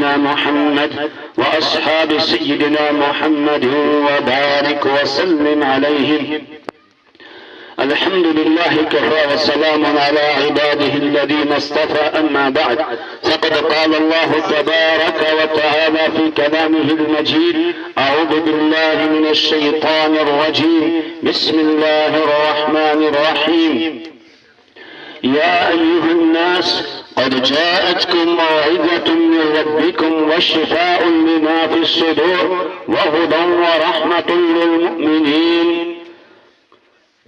سيدنا محمد وأصحاب سيدنا محمد وبارك وسلم عليهم. الحمد لله كفى وسلام على عباده الذين اصطفى. أما بعد، فقد قال الله تبارك وتعالى في كلامه المجيد: أعوذ بالله من الشيطان الرجيم. بسم الله الرحمن الرحيم. يا أيها الناس قد جاءتكم موعظة من ربكم وشفاء لما في الصدور وهدى ورحمة للمؤمنين.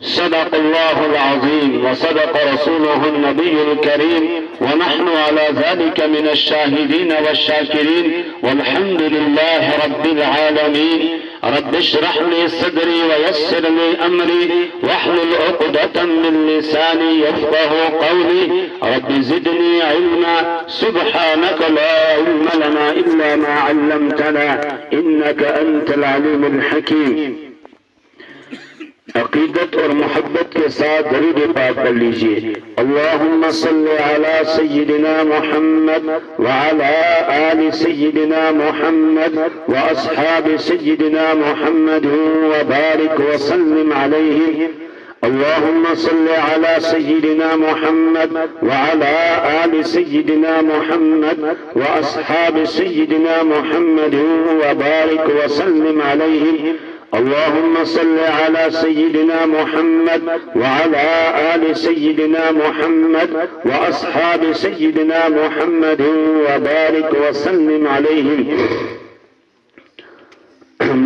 صدق الله العظيم وصدق رسوله النبي الكريم، ونحن على ذلك من الشاهدين والشاكرين، والحمد لله رب العالمين. رب اشرح لي صدري ويسر لي أمري واحلل عقدة من لساني يفقه قولي. رب زدني علما. سبحانك لا علم لنا إلا ما علمتنا إنك أنت العليم الحكيم. عقیدت اور محبت کے ساتھ درود پاک پڑھ لیجئے. اللہم صلی علی سیدنا محمد وعلی آل سیدنا محمد واصحاب سیدنا محمد وبارک وسلم علیہم. اللہم صلی علی سیدنا محمد وعلی آل سیدنا محمد واصحاب سیدنا محمد وبارک وسلم علیہم. اللهم صل على سيدنا محمد وعلى آل سيدنا محمد وأصحاب سيدنا محمد وبارك وسلم عليهم.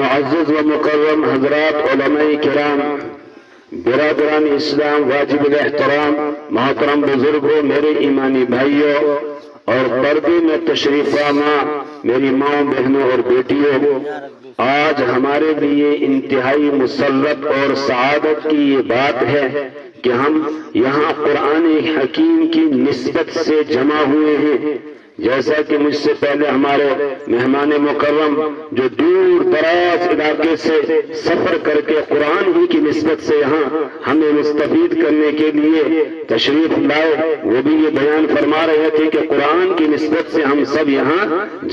معزز و مکرم حضرات علماء کرام، برادران اسلام، واجب الاحترام، محترم بزرگوں، میرے ایمانی بھائیوں اور پردے میں تشریف فرما میری ماں، بہنوں اور بیٹیوں، آج ہمارے لیے انتہائی مسرت اور سعادت کی یہ بات ہے کہ ہم یہاں قرآن حکیم کی نسبت سے جمع ہوئے ہیں. جیسا کہ مجھ سے پہلے ہمارے مہمان مکرم جو دور دراز علاقے سے سفر کر کے قرآن ہی کی نسبت سے یہاں ہمیں مستفید کرنے کے لیے تشریف لائے، وہ بھی یہ بیان فرما رہے تھے کہ قرآن کی نسبت سے ہم سب یہاں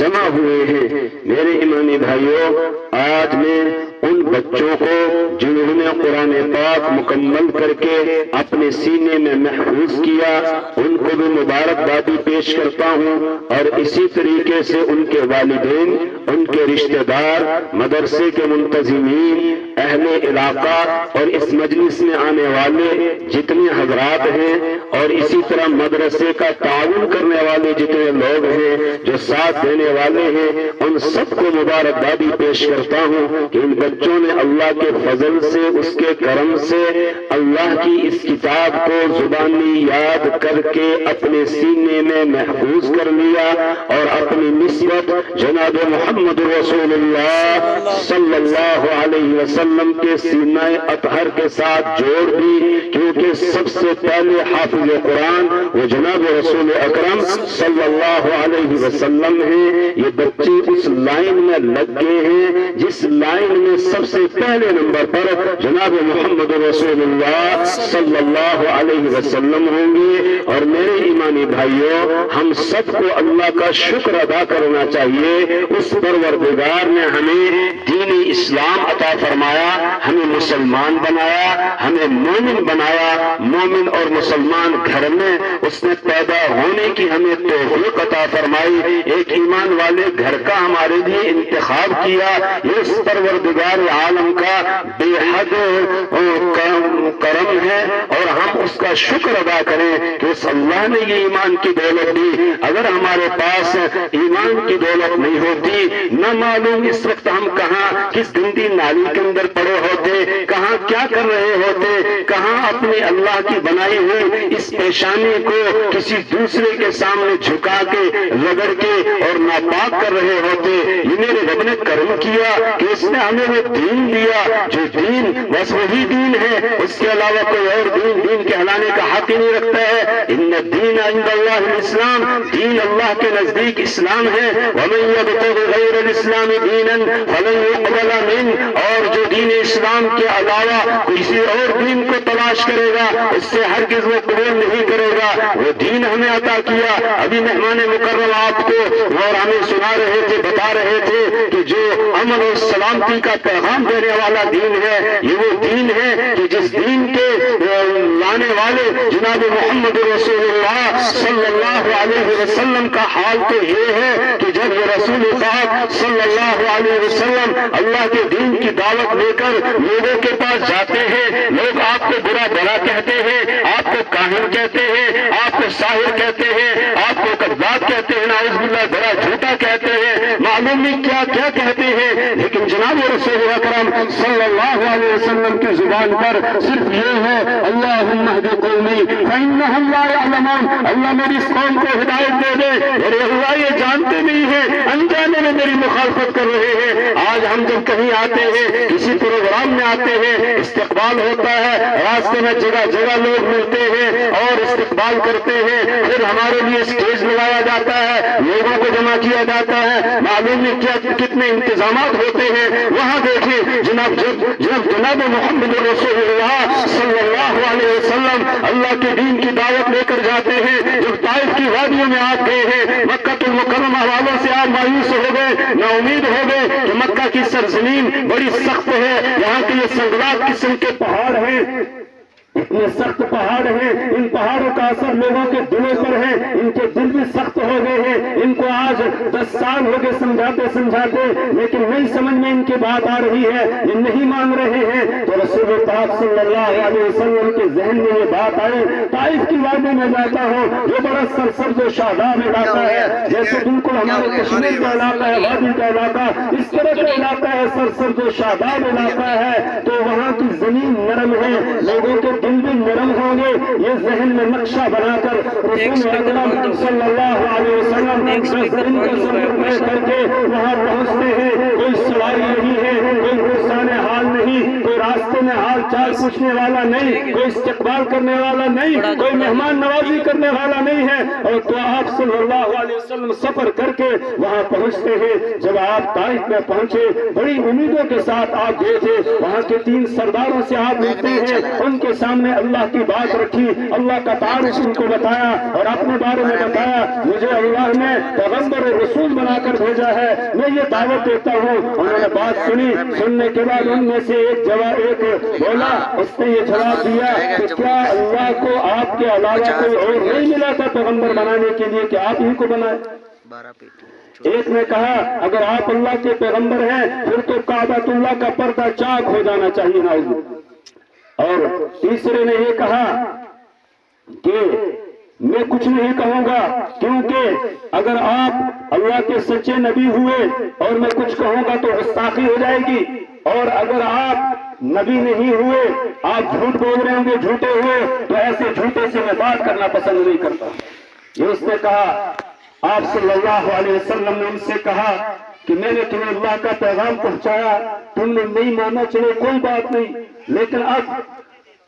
جمع ہوئے ہیں. میرے ایمانی بھائیوں، آج میں ان بچوں کو جنہوں نے قرآن پاک مکمل کر کے اپنے سینے میں محفوظ کیا، ان کو بھی مبارکبادی پیش کرتا ہوں، اور اسی طریقے سے ان کے والدین، ان کے رشتہ دار، مدرسے کے منتظمین، اہل علاقہ اور اس مجلس میں آنے والے جتنے حضرات ہیں، اور اسی طرح مدرسے کا تعاون کرنے والے جتنے لوگ ہیں جو ساتھ دینے والے ہیں، ان سب کو مبارکبادی پیش کرتا ہوں کہ ان بچوں نے اللہ کے فضل سے، اس کے کرم سے اللہ کی اس کتاب کو زبانی یاد کر کے اپنے سینے میں محفوظ کر لیا اور اپنی نسبت جناب محمد رسول اللہ صلی اللہ علیہ وسلم کے سینہ اطہر کے ساتھ جوڑ دی، کیونکہ سب سے پہلے حافظ قرآن وہ جناب رسول اکرم صلی اللہ علیہ وسلم ہیں. یہ بچے اس لائن میں لگ گئے ہیں جس لائن میں سب سے پہلے نمبر پر جناب محمد رسول اللہ صلی اللہ علیہ وسلم ہوں گے. اور میرے ایمانی بھائیوں، ہم سب کو اللہ کا شکر ادا کرنا چاہیے. اس پروردگار نے ہمیں دین اسلام عطا فرمایا، ہمیں مسلمان بنایا، ہمیں مومن بنایا. مومن اور مسلمان گھر میں اس نے پیدا ہونے کی ہمیں توفیق عطا فرمائی. ایک ایمان والے گھر کا ہمارے لیے انتخاب کیا. یہ اس پروردگار عالم کا بے حد کرم ہے، اور ہم اس کا شکر ادا کریں کہ اس اللہ نے یہ ایمان کی دولت دی. اگر ہمارے پاس ایمان کی دولت نہیں ہوتی، نہ معلوم اس وقت ہم کہاں کس گندی نالی کے اندر پڑے ہوتے، کہاں کیا کر رہے ہوتے، کہاں اپنے اللہ کی بنائی ہوئی اس پیشانی کو کسی دوسرے کے سامنے جھکا کے رگڑ کے اور ناپاک کر رہے ہوتے. یہ میرے رب نے کرم کیا کہ اس نے ہمیں وہ دین دیا جو دین بس وہی دین ہے، اس کے علاوہ کوئی اور دین کہلانے بنانے کا حق ہی نہیں رکھتا ہے. ان الدین عند اللہ الاسلام، دین اللہ کے نزدیک اسلام ہے. ومن یبتغ غیر الاسلام دینا فلن يقبل منه، اور جو دین اسلام کے علاوہ کسی اور دین کو تلاش کرے گا اس سے ہرگز وہ قبول نہیں کرے گا. وہ دین ہمیں عطا کیا. ابھی مہمان مکرم آپ کو اور ہمیں سنا رہے تھے، بتا رہے تھے کہ جو امن اور سلامتی کا پیغام دینے والا دین ہے، یہ وہ دین ہے کہ جس دین کے لانے والے جناب محمد رسول اللہ صلی اللہ علیہ وسلم کا حال تو یہ ہے کہ جب یہ رسول پاک صلی اللہ علیہ وسلم اللہ کے دین کی دعوت لے کر لوگوں کے پاس جاتے ہیں، لوگ آپ کو برا بھلا کہتے ہیں، آپ کو کاہن کہتے ہیں، آپ کو ساحر کہتے ہیں، آپ کو کذاب کہتے ہیں، نعوذ باللہ بڑا جھوٹا کہتے ہیں، معلوم نہیں کیا کیا کہتے ہیں. لیکن جناب رسول اکرم صلی اللہ علیہ وسلم کی زبان پر صرف یہ ہے اللہم اہد قومی فانہم لا یعلمون، اللہ میری اس قوم کو ہدایت دے دے. اور اللہ یہ جانتے نہیں ہیں، انجانے میں میری مخالفت کر رہے ہیں. آج ہم جب کہیں آتے ہیں، کسی پروگرام میں آتے ہیں، استقبال ہوتا ہے، راستے میں جگہ جگہ لوگ ملتے ہیں اور استقبال کرتے ہیں. پھر ہمارے لیے اسٹیج لگایا جاتا ہے، لوگوں کو جمع کیا جاتا ہے، معلوم نہیں کیا کتنے انتظامات ہوتے ہیں. وہاں دیکھیں جناب محمد رسول اللہ صلی اللہ علیہ وسلم اللہ کے دین کی دعوت لے کر جاتے ہیں. جب طائف کی وادیوں میں آپ گئے ہیں، مکہ المکرمہ والوں سے آپ مایوس ہو گئے، نا امید ہو گئے کہ مکہ کی سرزمین بڑی سخت ہے، یہاں کے یہ سنگلاخ قسم کے پہاڑ ہیں، اتنے سخت پہاڑ ہیں، ان پہاڑوں کا اثر لوگوں کے دلوں پر ہے، ان کے دل بھی سخت ہو گئے ہیں. ان کو آج 10 سال ہو گئے سمجھاتے سمجھاتے، لیکن نہیں سمجھ میں ان کی بات آ رہی ہے، یہ نہیں مان رہے ہیں. تو رسول پاک صلی اللہ علیہ وسلم کے ذہن میں یہ بات آئی، طائف کی وادی میں جاتا ہوں، یہ بڑا سرسبز و شاداب علاقہ ہے، جیسے بالکل ہمارے کشمیر کا علاقہ ہے، وادی کا علاقہ، اس طرح کا علاقہ ہے، سرسبز و شاداب علاقہ ہے. تو وہاں کی زمین نرم ہے، لوگوں کے دل بھی نرم ہوں گے. یہ ذہن میں نقشہ بنا کر رسول اکرم صلی اللہ علیہ وسلم زمین کا سفر طے کر کے وہاں پہنچتے ہیں. کوئی سواری نہیں ہے، کوئی پرسان حال نہیں، کوئی راستے میں حال چال پوچھنے والا نہیں، کوئی استقبال کرنے والا نہیں، کوئی مہمان نوازی کرنے والا نہیں ہے. اور تو آپ صلی اللہ علیہ وسلم سفر کر کے وہاں پہنچتے ہیں. جب آپ طائف میں پہنچے، بڑی امیدوں کے ساتھ آپ گئے تھے، وہاں کے 3 سرداروں سے آپ ملتے ہیں، ان کے سامنے اللہ کی بات رکھی، اللہ کا تعارف ان کو بتایا اور اپنے بارے میں بتایا. مجھے اللہ نے پیغمبر اور رسول بنا کر بھیجا ہے، میں یہ دعوت دیتا ہوں. انہوں نے بات سنی، سننے کے بعد ان میں سے ایک بولا، اس نے یہ جواب دیا کہ کیا اللہ کو آپ کے علاوہ کوئی اور نہیں ملا تھا پیغمبر بنانے کے لیے کہ آپ ہی کو بنائے؟ ایک نے کہا اگر آپ اللہ کے پیغمبر ہیں پھر تو کعبۃ اللہ کا پردہ چاک ہو جانا چاہیے نا. اور تیسرے نے یہ کہا کہ میں کچھ نہیں کہوں گا، کیونکہ اگر آپ اللہ کے سچے نبی ہوئے اور میں کچھ کہوں گا تو گستاخی ہو جائے گی، اور اگر آپ نبی نہیں ہوئے، آپ جھوٹ بول رہے ہوں گے، جھوٹے ہوئے، تو ایسے جھوٹے سے میں بات کرنا پسند نہیں کرتا. یہ اس نے کہا. آپ صلی اللہ علیہ وسلم نے ان سے کہا کہ میں نے تمہیں اللہ کا پیغام پہنچایا، تم نے نہیں مانا، چلے کوئی بات نہیں، لیکن اب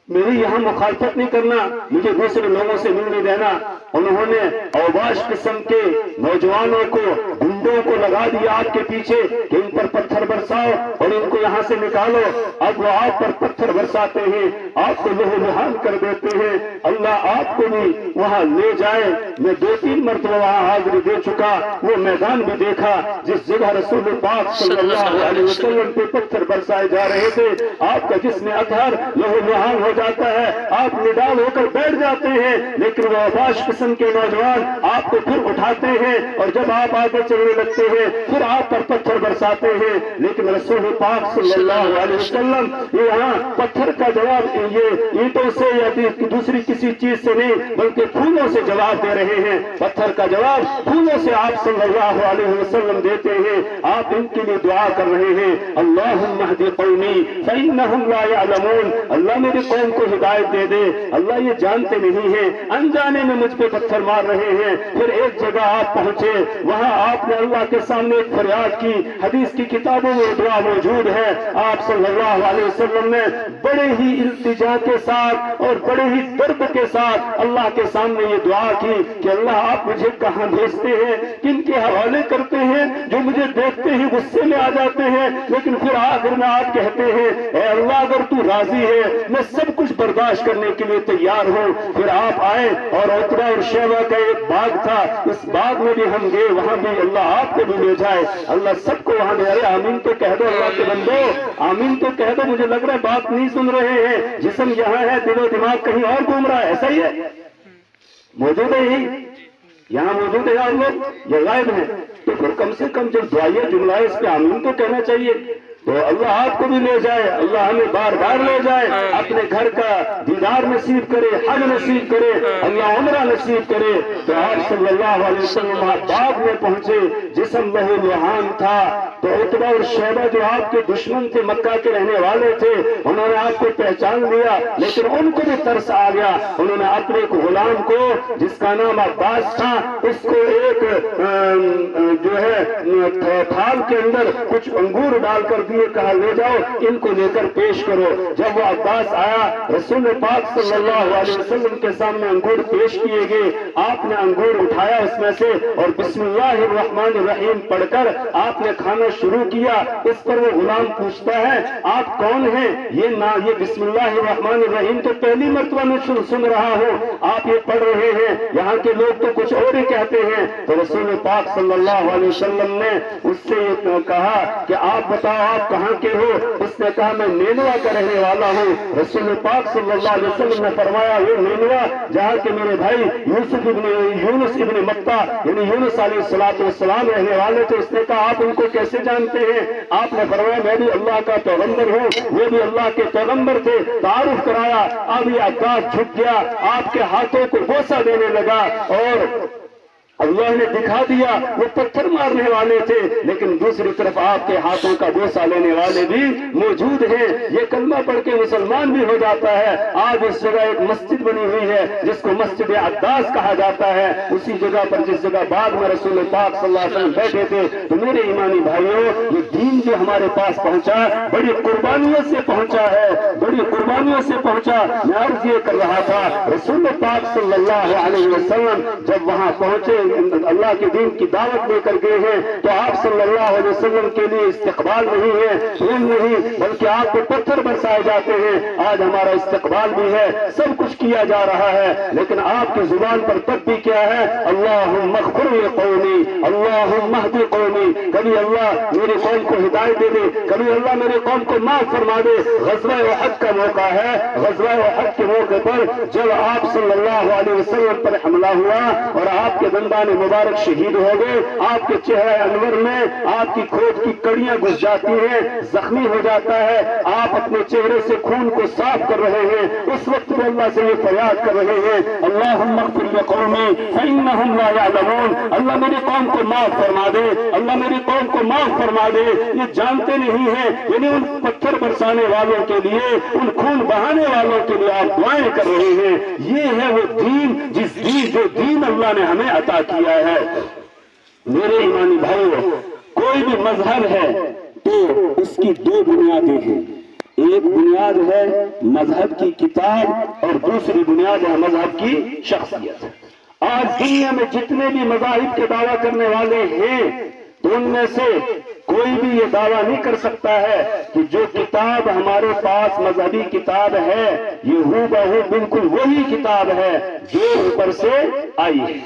میری یہاں مخالفت نہیں کرنا، مجھے دوسرے لوگوں سے ملنے دینا. انہوں نے اوباش قسم کے نوجوانوں کو، گنڈوں کو لگا دیا آپ کے پیچھے کہ ان پر پتھر برساؤ اور ان کو یہاں سے نکالو. اب وہ آپ پر پتھر برساتے ہیں، آپ کو لہو لہان کر دیتے ہیں. اللہ آپ کو بھی وہاں لے جائے. میں 2-3 مرتبہ وہاں حاضری دے چکا، وہ میدان بھی دیکھا جس جگہ رسول پاک صلی اللہ علیہ وسلم پہ پتھر برسائے جا رہے تھے. آپ کا جسم اطہر لہو لہان ہو جاتا ہے، آپ نڈال ہو کر بیٹھ جاتے ہیں، لیکن وہ اوباش قسم کے نوجوان آپ کو پھر اٹھاتے ہیں اور جب آپ آگے چلنے لگتے ہیں پھر آپ پر پتھر برساتے ہیں. لیکن رسول پاک صلی اللہ علیہ وسلم یہاں پتھر کا جواب یہ اینٹوں سے یا دوسری کسی چیز سے نہیں بلکہ پھولوں سے جواب دے رہے ہیں. پتھر کا جواب پھولوں سے آپ صلی اللہ علیہ وسلم دیتے ہیں. آپ ان کے لیے دعا کر رہے ہیں اللہم اہد قومی فانہم لا یعلمون، اللہ میری قوم قوم کو ہدایت دے دے۔ اللہ یہ جانتے نہیں ہیں، انجانے میں مجھ پہ پتھر مار رہے ہیں۔ پھر ایک جگہ آپ پہنچے، وہاں آپ نے اللہ کے سامنے ایک فریاد کی، حدیث کی کتابوں میں دعا موجود ہے، آپ صلی اللہ علیہ وسلم نے بڑے ہی التجا کے ساتھ اور بڑے ہی درد کے ساتھ اللہ کے سامنے یہ دعا کی کہ اللہ آپ مجھے کہاں بھیجتے ہیں، کن کے حوالے کرتے ہیں جو مجھے دیکھتے ہی غصے میں آ جاتے ہیں، لیکن پھر آخر میں آپ کہتے ہیں اے اللہ اگر تو راضی ہے میں سب کچھ برداشت کرنے کے لیے تیار ہوں۔ پھر آپ آئے اور عتبہ اور شیبہ کا ایک باغ تھا، اس باغ میں بھی ہم گئے، وہاں بھی اللہ آپ کو بھی لے جائے، اللہ سب کو وہاں لے۔ ارے آمین تو کہہ دو اللہ کے بندو، آمین تو کہہ دو۔ مجھے لگ رہا ہے بات نہیں سن رہے ہیں، جسم یہاں ہے دل و دماغ کہیں اور گھوم رہا ہے، ایسا ہی ہے؟ موجود ہے یہی یہاں موجود ہے آپ لوگ یا غائب ہیں؟ تو پھر کم سے کم جب دعائیہ جملہ ہے اس پہ آمین تو کہنا چاہیے۔ تو اللہ آپ کو بھی لے جائے، اللہ ہمیں بار بار لے جائے، اپنے گھر کا دیدار نصیب کرے، حج نصیب کرے، اللہ عمرہ نصیب کرے۔ تو آپ صلی اللہ علیہ وسلم باغ میں پہنچے، جسم لہو لہان تھا۔ تو عتبہ اور شیبہ جو آپ کے دشمن تھے، مکہ کے رہنے والے تھے، انہوں نے آپ کو پہچان لیا، لیکن ان کو بھی ترس آ گیا۔ انہوں نے اپنے ایک غلام کو جس کا نام عباس تھا، اس کو ایک جو ہے تھال کے اندر کچھ انگور ڈال کر دیے، کہا لے جاؤ ان کو لے کر پیش کرو۔ جب وہ عباس آیا، رسول پاک صلی اللہ علیہ وسلم کے سامنے انگور پیش کیے گئے، آپ نے انگور اٹھایا اس میں سے اور بسم اللہ الرحمن الرحیم پڑھ کر آپ نے کھانا شروع کیا۔ اس پر وہ غلام پوچھتا ہے آپ کون ہیں؟ یہ بسم اللہ الرحمن الرحیم تو پہلی مرتبہ میں سن رہا ہوں، آپ یہ پڑھ رہے ہیں، یہاں کے لوگ تو کچھ اور ہی کہتے ہیں۔ تو رسول پاک صلی اللہ علیہ وسلم نے اس سے یہ کہا کہ آپ بتاؤ آپ کہاں کے ہو؟ اس نے کہا میں نینوا کا رہنے والا ہوں۔ رسول پاک صلی اللہ علیہ وسلم نے فرمایا وہ نینوا جہاں کے میرے بھائی یونس ابن متہ یعنی یونس علیہ السلام رہنے والے تھے۔ اس نے کہا آپ ان کو کیسے جانتے ہیں؟ آپ نے فرمایا میں بھی اللہ کا پیغمبر ہوں، وہ بھی اللہ کے پیغمبر تھے۔ تعارف کرایا، اب یہ عباس جھک گیا، آپ کے ہاتھوں کو بوسہ دینے لگا اور اللہ نے دکھا دیا وہ پتھر مارنے والے تھے، لیکن دوسری طرف آپ کے ہاتھوں کا بوسہ لینے والے بھی موجود ہیں۔ یہ کلمہ پڑھ کے مسلمان بھی ہو جاتا ہے۔ آج اس جگہ ایک مسجد بنی ہوئی ہے جس کو مسجد عباس کہا جاتا ہے، اسی جگہ پر جس جگہ بعد میں رسول پاک صلی اللہ علیہ وسلم بیٹھے تھے۔ تو میرے ایمانی بھائیوں، یہ دین جو ہمارے پاس پہنچا بڑی قربانیوں سے پہنچا ہے، بڑی قربانیوں سے پہنچا۔ میں عرض یہ کر رہا تھا رسول پاک صلی اللہ علیہ وسلم جب وہاں پہنچے، اللہ کے دین کی دعوت لے کر گئے ہیں، تو آپ صلی اللہ علیہ وسلم کے لیے استقبال نہیں ہے، پھول نہیں، بلکہ آپ کو پتھر برسائے جاتے ہیں۔ آج ہمارا استقبال بھی ہے، سب کچھ کیا جا رہا ہے، لیکن آپ کی زبان پر تب بھی کیا ہے؟ اللہم اغفر لقومی، اللہم اہد قومی۔ کبھی اللہ میری قوم کو ہدایت دے دے، کبھی اللہ میرے قوم کو معاف فرما دے۔ غزوہ احد کا موقع ہے، غزوہ احد کے موقع پر جب آپ صلی اللہ علیہ وسلم پر حملہ ہوا اور آپ کے دندان مبارک شہید ہو گئے، آپ کے چہرہ انور میں آپ کی کھوٹ کی کڑیاں گھس جاتی ہیں، زخمی ہو جاتا ہے، آپ اپنے چہرے سے خون کو صاف کر رہے ہیں، اس وقت میں اللہ سے یہ فریاد کر رہے ہیں اللہم اغفر لقومی فانہم لا یعلمون۔ اللہ میری قوم کو معاف فرما دے، اللہ میری قوم کو معاف فرما دے، یہ جانتے نہیں ہیں۔ یعنی ان پتھر برسانے والوں کے لیے، ان خون بہانے والوں کے لیے آپ دعائیں کر رہے ہیں۔ یہ ہے وہ دین جو دین اللہ نے ہمیں عطا کیا ہے۔ میرے ایمانی بھائیوں، کوئی بھی مذہب ہے تو اس کی دو بنیادیں ہیں، ایک بنیاد ہے مذہب کی کتاب اور دوسری بنیاد ہے مذہب کی شخصیت۔ آج دنیا میں جتنے بھی مذاہب کے دعویٰ کرنے والے ہیں تو ان میں سے کوئی بھی یہ دعویٰ نہیں کر سکتا ہے کہ جو کتاب ہمارے پاس مذہبی کتاب ہے یہ ہو بہو بالکل وہی کتاب ہے جو اوپر سے آئی ہے۔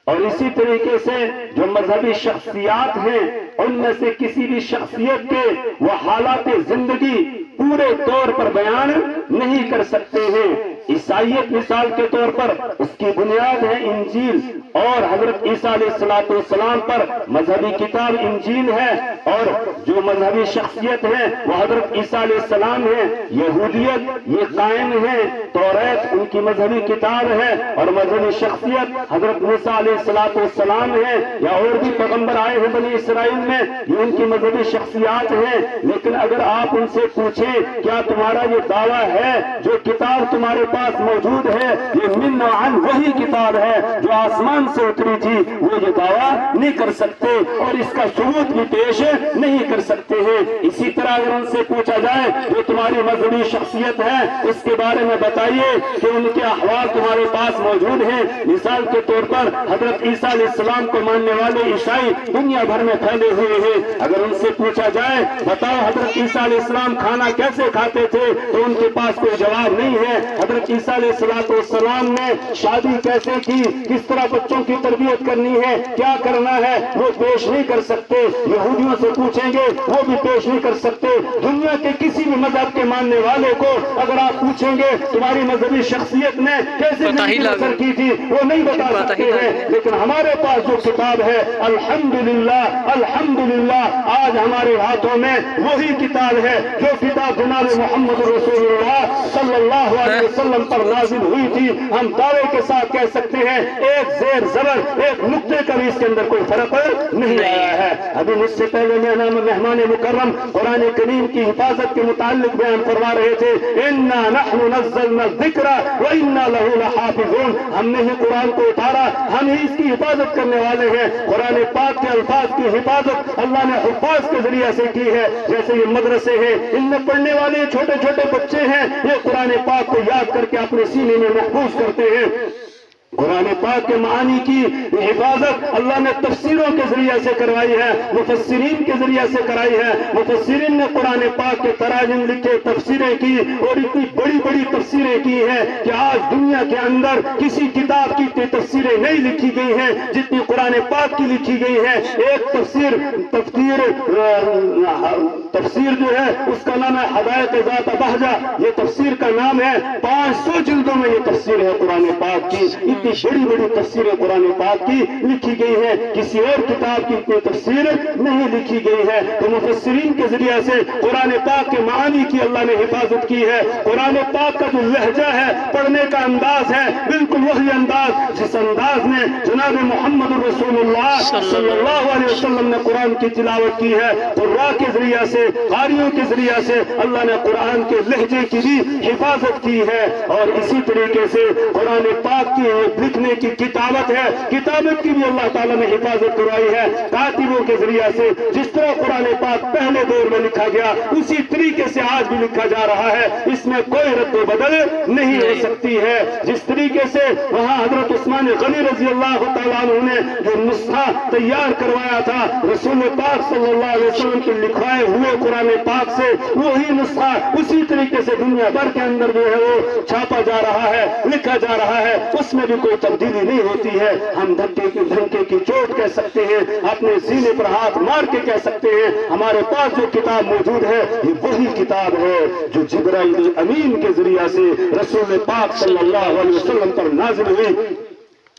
اور اسی طریقے سے جو مذہبی شخصیات ہیں ان میں سے کسی بھی شخصیت کے وہ حالات زندگی پورے طور پر بیان نہیں کر سکتے ہیں۔ عیسائیت مثال کے طور پر اس کی بنیاد ہے انجیل، اور حضرت عیسیٰ علیہ السلام پر مذہبی کتاب انجیل ہے، اور جو مذہبی شخصیت ہے وہ حضرت عیسیٰ علیہ السلام ہے۔ یہودیت یہ قائم ہے، توریت ان کی مذہبی کتاب ہے، اور مذہبی شخصیت حضرت موسیٰ علیہ السلام ہے، یا اور بھی پیغمبر آئے ہیں بنی اسرائیل میں، یہ ان کی مذہبی شخصیات ہیں۔ لیکن اگر آپ ان سے پوچھیں کیا تمہارا یہ دعویٰ ہے جو کتاب تمہارے پاس موجود ہے یہ من عن وہی کتاب ہے جو آسمان سے اتری تھی، وہ یہ دعویٰ نہیں کر سکتے اور اس کا ثبوت بھی پیش نہیں کر سکتے ہیں۔ اسی طرح اگر ان سے پوچھا جائے جو تمہاری مذہبی شخصیت ہے اس کے بارے میں بتائیے کہ ان کے احوال تمہارے پاس موجود ہیں۔ مثال کے طور پر حضرت عیسیٰ علیہ السلام کو ماننے والے عیسائی دنیا بھر میں پھیلے ہوئے ہیں۔ اگر ان سے پوچھا جائے بتاؤ حضرت عیسیٰ علیہ السلام کھانا کیسے کھاتے تھے تو ان کے پاس کوئی جواب نہیں ہے۔ حضرت عیسیٰ علیہ السلام نے شادی کیسے کی، کس طرح بچوں کی تربیت کرنی ہے، کیا کرنا ہے، وہ پیش نہیں کر سکتے۔ یہودیوں سے پوچھیں گے وہ بھی پیش نہیں کر سکتے۔ دنیا کے کسی بھی مذہب کے ماننے والے کو اگر آپ پوچھیں گے تمہاری مذہبی شخصیت نے کیسے زندگی بسر کی تھی وہ نہیں بتا سکتے ہیں۔ لیکن ہمارے پاس جو کتاب ہے الحمدللہ الحمدللہ آج ہمارے ہاتھوں میں وہی کتاب ہے جو کتاب جناب محمد رسول اللہ صلی اللہ علیہ وسلم پر نازل ہوئی تھی۔ ہم دعوے کے ساتھ کہہ سکتے ہیں ایک زیر زبر ایک نقطے کا بھی اس کے اندر کوئی فرق نہیں آیا ہے۔ ابھی مجھ سے پہلے مہمان مکرم قرآن کریم کی حفاظت کے متعلق بیان فرما رہے تھے، انا نحن نزلنا الذکر وانا لہ لحافظون، ہم نے ہی قرآن کو اتارا، ہم ہی اس کی حفاظت کرنے والے ہیں۔ قرآن پاک کے الفاظ کی حفاظت اللہ نے حفاظ کے ذریعے سے کی ہے۔ جیسے یہ مدرسے ہیں ان میں پڑھنے والے چھوٹے چھوٹے بچے ہیں، یہ قرآن پاک کو یاد کر کے اپنے سینے میں محفوظ کرتے ہیں۔ قرآن پاک کے معانی کی حفاظت اللہ نے تفسیروں کے ذریعے سے کروائی ہے، مفسرین کے ذریعے سے کرائی ہے۔ مفسرین نے قرآن پاک کے تراجم لکھے، تفسیریں کی، اور اتنی بڑی بڑی تفسیریں کی ہیں کہ آج دنیا کے اندر کسی کتاب کی اتنی تفسیریں نہیں لکھی گئی ہیں جتنی قرآن پاک کی لکھی گئی ہے۔ ایک تفسیر جو ہے اس کا نام ہے ہدایت ذات بہجہ، یہ تفسیر کا نام ہے۔ 500 جلدوں میں یہ تفسیر ہے قرآن پاک کی۔ اتنی بڑی بڑی تفسیریں قرآن پاک کی لکھی گئی ہیں، کسی اور کتاب کی اتنی تفسیر نہیں لکھی گئی ہے۔ تو مفسرین کے ذریعے سے قرآن پاک کے معانی کی اللہ نے حفاظت کی ہے۔ قرآن پاک کا جو لہجہ ہے، پڑھنے کا انداز ہے، بالکل وہی انداز جس انداز میں جناب محمد رسول اللہ صلی اللہ علیہ وسلم نے قرآن کی تلاوت کی ہے۔ قراء کے ذریعے سے، قاریوں کے ذریعے سے اللہ نے قرآن کے لہجے کی بھی حفاظت کی ہے۔ اور اسی طریقے سے قرآن پاک کی لکھنے کی کتابت ہے، کتابت کی بھی اللہ تعالیٰ نے حفاظت کروائی ہے کاتبوں کے ذریعے سے۔ جس طرح قرآن پاک پہلے دور میں لکھا گیا اسی طریقے سے آج بھی لکھا جا رہا ہے، اس میں کوئی رد و بدل نہیں ہو سکتی ہے۔ جس طریقے سے وہاں حضرت عثمان غنی رضی اللہ تعالیٰ عنہ نے جو نسخہ تیار کروایا تھا رسول پاک صلی اللہ علیہ وسلم کے لکھوائے ہوئے قرآن پاک سے، وہی نسخہ اسی طریقے سے دنیا بھر کے اندر جو ہے وہ چھاپا جا رہا ہے، لکھا جا رہا ہے، اس میں بھی کوئی تبدیلی نہیں ہوتی ہے۔ ہم دھنکے کی چوٹ کہہ سکتے ہیں، اپنے سینے پر ہاتھ مار کے کہہ سکتے ہیں ہمارے پاس جو کتاب موجود ہے یہ وہی کتاب ہے جو جبرائیل امین کے ذریعے سے رسول پاک صلی اللہ علیہ وسلم پر نازل ہوئی۔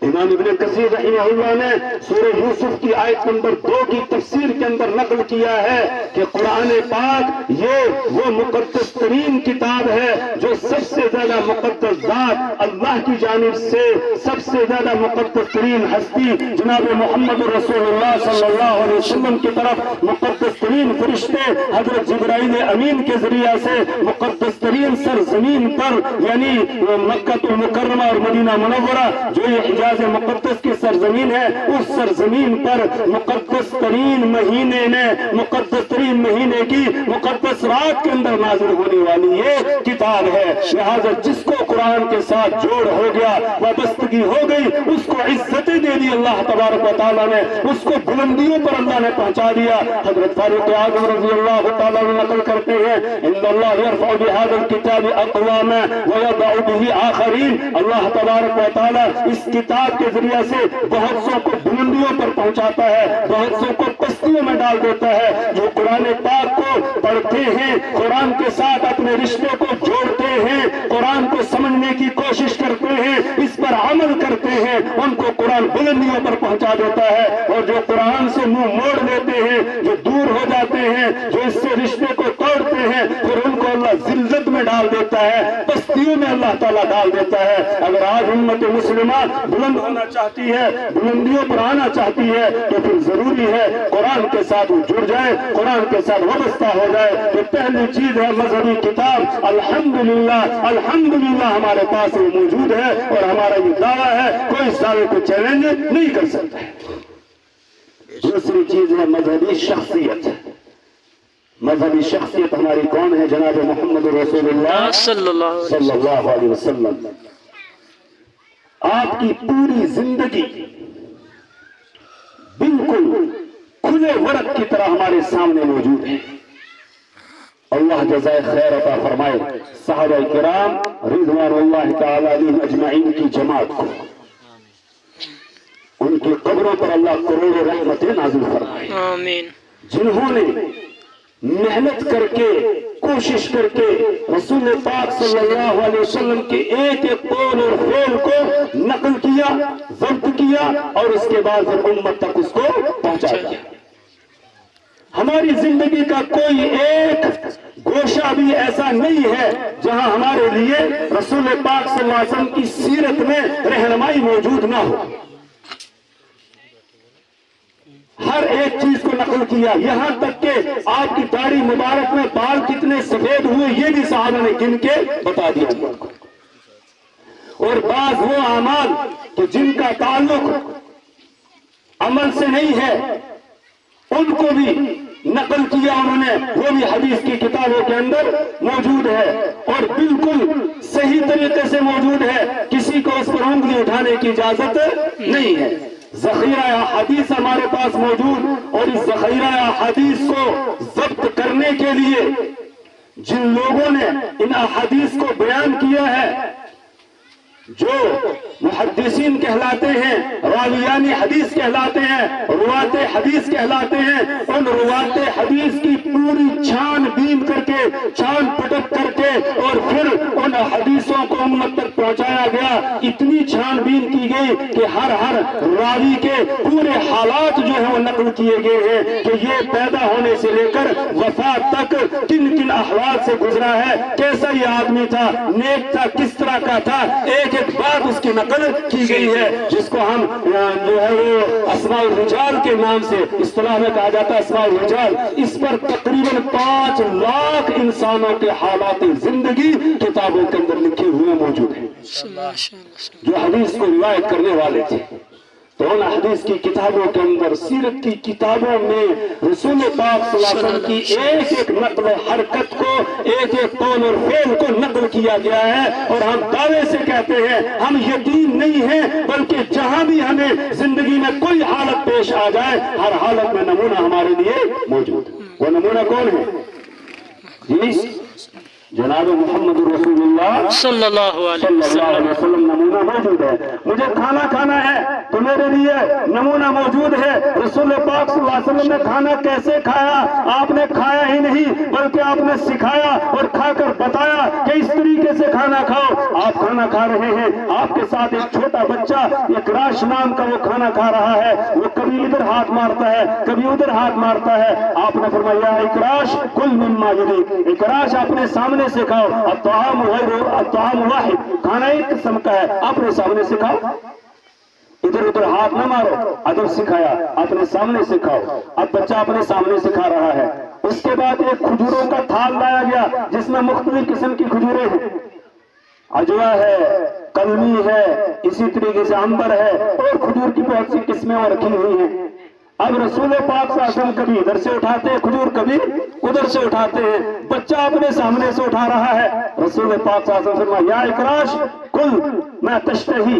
امام ابن کثیر رحمہ اللہ نے سورہ یوسف کی آیت نمبر 2 کی تفسیر کے اندر نقل کیا ہے کہ قرآن پاک یہ وہ مقدس ترین کتاب ہے جو سب سے زیادہ مقدس ذات اللہ کی جانب سے سب سے زیادہ مقدس ترین ہستی جناب محمد رسول اللہ صلی اللہ علیہ وسلم کی طرف مقدس ترین فرشتے حضرت جبرائیل امین کے ذریعے سے مقدس ترین سرزمین پر یعنی مکہ المکرمہ اور مدینہ منورہ جو یہ حجاز مقدس کی سرزمین ہے، اس سرزمین پر مقدس ترین مہینے میں مقدس ترین مہینے کی مقدس رات کے اندر نازل ہونے والی یہ کتاب ہے۔ لہذا جس کو قرآن کے ساتھ جوڑ ہو گیا، وابستگی ہو گئی، اس کو عزتیں دے دی اللہ تبارک و تعالیٰ نے، اس کو بلندیوں پر اللہ نے پہنچا دیا۔ حضرت فاروق اعظم رضی اللہ تعالیٰ نے نقل کرتے ہیں ان اللہ یرفع بهذا الكتاب اقواما ويضع به آخرین، اللہ تبارک و تعالیٰ اس کتاب کتاب کے ذریعے سے بہت سو کو بلندیوں پر پہنچاتا ہے، بہت سو کو پستیوں میں ڈال دیتا ہے۔ جو قرآن پاک کو پڑھتے ہیں، قرآن کے ساتھ اپنے رشتے کو جوڑتے ہیں، قرآن کو سمجھنے کی کوشش کرتے ہیں، اس پر عمل کرتے ہیں، ان کو قرآن بلندیوں پر پہنچا دیتا ہے۔ اور جو قرآن سے منہ موڑ لیتے ہیں، جو دور ہو جاتے ہیں، جو اس سے رشتے کو توڑتے ہیں، پھر ان کو اللہ ذلت میں ڈال دیتا ہے، پستیوں میں اللہ تعالیٰ ڈال دیتا ہے۔ اگر آج امت مسلمہ بلند ہونا چاہتی ہے، بلندیوں پر آنا چاہتی ہے، تو پھر ضروری ہے قرآن کے ساتھ وہ جڑ جائے، قرآن کے ساتھ وابستہ ہو جائے۔ تو پہلی چیز ہے مذہبی کتاب، الحمدللہ الحمدللہ ہمارے پاس وہ موجود ہے، اور ہمارا یہ دعویٰ ہے کوئی اس دعوے کو چیلنج نہیں کر سکتا ہے۔ دوسری چیز ہے مذہبی شخصیت۔ مذہبی شخصیت ہماری کون ہے؟ جناب محمد رسول اللہ صلی اللہ علیہ وسلم۔ آپ کی پوری زندگی بالکل کھلے ورق کی طرح ہمارے سامنے موجود ہے۔ اللہ جزائے خیر عطا فرمائے صحابہ کرام رضوان اللہ تعالی علیہم اجمعین کی جماعت کو، ان کی قبروں پر اللہ کروڑوں رحمتیں نازل فرمائے، آمین۔ جنہوں نے محنت کر کے، کوشش کر کے رسول پاک صلی اللہ علیہ وسلم کے ایک ایک قول اور فعل کو نقل کیا، ضبط کیا، اور اس کے بعد پھر امت تک اس کو پہنچایا۔ ہماری زندگی کا کوئی ایک گوشہ بھی ایسا نہیں ہے جہاں ہمارے لیے رسول پاک صلی اللہ علیہ وسلم کی سیرت میں رہنمائی موجود نہ ہو۔ ہر ایک چیز کو نقل کیا، یہاں تک کہ آپ کی داڑھی مبارک میں بال کتنے سفید ہوئے یہ بھی صحابہ نے گن کے بتا دیا۔ اور بعض وہ اعمال کہ جن کا تعلق عمل سے نہیں ہے ان کو بھی نقل کیا انہوں نے، وہ بھی حدیث کی کتابوں کے اندر موجود ہے، اور بالکل صحیح طریقے سے موجود ہے، کسی کو اس پر انگلی اٹھانے کی اجازت نہیں ہے۔ ذخیرہ احادیث ہمارے پاس موجود، اور اس ذخیرہ احادیث کو ضبط کرنے کے لیے جن لوگوں نے ان احادیث کو بیان کیا ہے، جو محدثین کہلاتے ہیں، راویان حدیث کہلاتے ہیں، روات حدیث کہلاتے ہیں، ان روات حدیث کی پوری چھان بین کر کے، چھان پٹک کر کے، اور پھر ان حدیثوں کو امت تک پہنچایا گیا۔ اتنی چھان بین کی گئی کہ ہر راوی کے پورے حالات جو ہیں وہ نقل کیے گئے ہیں کہ یہ پیدا ہونے سے لے کر وفات تک کن کن احوال سے گزرا ہے، کیسا یہ آدمی تھا، نیک تھا، کس طرح کا تھا، ایک ایک بات اس کی نقل کی گئی ہے، جس کو ہم جو ہے وہ اسماء الرجال کے نام سے اصطلاح میں کہا جاتا ہے، اسماء الرجال۔ اس پر تقریباً 5 لاکھ انسانوں کے حالات زندگی کتابوں کے اندر لکھے ہوئے موجود ہیں جو حدیث کو روایت کرنے والے تھے۔ تو ان حدیث کی کتابوں کے اندر، سیرت کی کتابوں میں رسول پاک صلی اللہ علیہ وسلم کی ایک ایک نقل حرکت کو، ایک ایک قول اور فعل کو نقل کیا گیا ہے، اور ہم دعوے سے کہتے ہیں، ہم یقین نہیں ہیں بلکہ جہاں بھی ہمیں زندگی میں کوئی حالت پیش آ جائے، ہر حالت میں نمونہ ہمارے لیے موجود ہے۔ وہ نمونہ کون ہے؟ جی جناب محمد رسول اللہ صلی اللہ علیہ وسلم نمونہ موجود ہے۔ مجھے کھانا کھانا ہے تو میرے لیے نمونہ موجود ہے۔ رسول پاک صلی اللہ علیہ وسلم نے کھانا کیسے کھایا؟ آپ نے کھایا ہی نہیں بلکہ آپ نے سکھایا اور کھا کر بتایا کہ اس طریقے سے کھانا کھاؤ۔ آپ کھانا کھا رہے ہیں، آپ کے ساتھ ایک چھوٹا بچہ اقراش نام کا وہ کھانا کھا رہا ہے، وہ کبھی ادھر ہاتھ مارتا ہے کبھی ادھر ہاتھ مارتا ہے۔ آپ نے فرمایا اقراش کل مما یلیک، اقراش اپنے سامنے سے کھاؤ، الطعام واحد، کھانا ایک قسم کا ہے، اپنے سامنے سے کھاؤ، ادھر ادھر ہاتھ نہ مارو۔ ادب سکھایا، اپنے سامنے سے کھاؤ۔ اب بچہ اپنے سامنے سے کھا رہا ہے۔ اس کے بعد ایک کھجوروں کا تھال لایا گیا جس میں مختلف قسم کی کھجوریں ہیں، عجوا ہے، کلمی ہے، اسی طریقے سے عنبر ہے، اور کھجور کی بہت سی قسمیں اور رکھی ہوئی ہیں۔ اب رسول پاک صلی اللہ علیہ وسلم کبھی ادھر سے اٹھاتے ہیں کھجور، کبھی ادھر سے اٹھاتے ہیں، بچہ اپنے سامنے سے اٹھا رہا ہے۔ رسول پاک صلی اللہ علیہ وسلم یا اقراش کل ما تشتہی،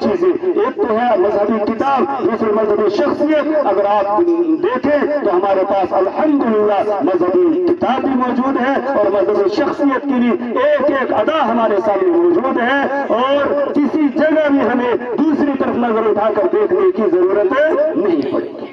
چیزیں، ایک تو ہے مذہبی کتاب، دوسری مذہبی شخصیت۔ اگر آپ دیکھیں تو ہمارے پاس الحمدللہ مذہبی کتاب بھی موجود ہے اور مذہبی شخصیت کی بھی ایک ایک ادا ہمارے سامنے موجود ہے، اور کسی جگہ بھی ہمیں دوسری طرف نظر اٹھا کر دیکھنے کی ضرورت نہیں پڑے گی۔